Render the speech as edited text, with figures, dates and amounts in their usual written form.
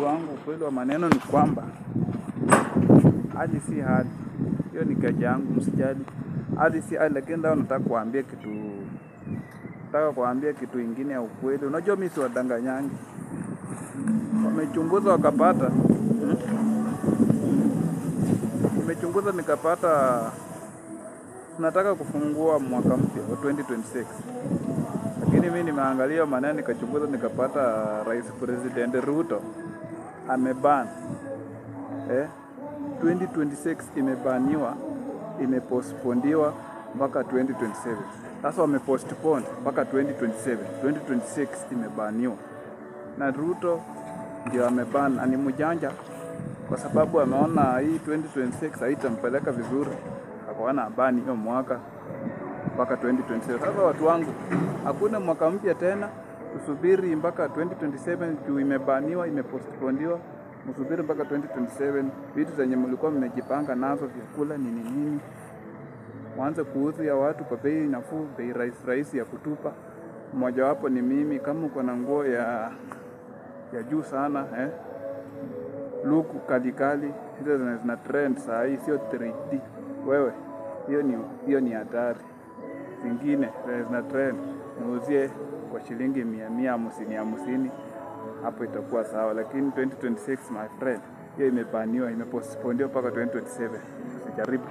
Wangu kweli wa maneno ni kwamba hali si hali, hiyo ni kazi yangu, msijali. Hali si hali, lakini leo nataka kuambia kitu ingine ya ukweli. Unajua mimi si wadanganyangi. Wamechunguza wakapata, nimechunguza nikapata tunataka kufungua mwaka mpya wa 2026. Lakini mimi nimeangalia maneno nikachunguza nikapata Rais President Ruto ameban 2026 imebaniwa, imepostpondiwa mpaka 2027. Sasa wamepostpone mpaka 2027. 2026 imebaniwa. Na Ruto ndio ameban, ni mjanja kwa sababu ameona hii 2026 haitampeleka vizuri. Akaona abani hiyo mwaka mpaka 2027. Sasa watu wangu, hakuna mwaka mpya tena, tusubiri mpaka 2027 juu imebaniwa, imepostpondiwa. Msubiri mpaka 2027, vitu zenye mlikuwa mmejipanga nazo, vyakula nini, mwanze kuuzia watu kwa bei nafuu, bei rahisi ya kutupa. Mmoja wapo ni mimi. Kama uko na nguo ya juu sana, luku kali, hizo zina trend saa hii, sio 3D. Wewe, hiyo ni hatari. Zingine zina trend, muuzie kwa shilingi 150, hapo itakuwa sawa. Lakini 2026 my friend, hiyo imebaniwa, imepostponediwa mpaka 2027. Usijaribu.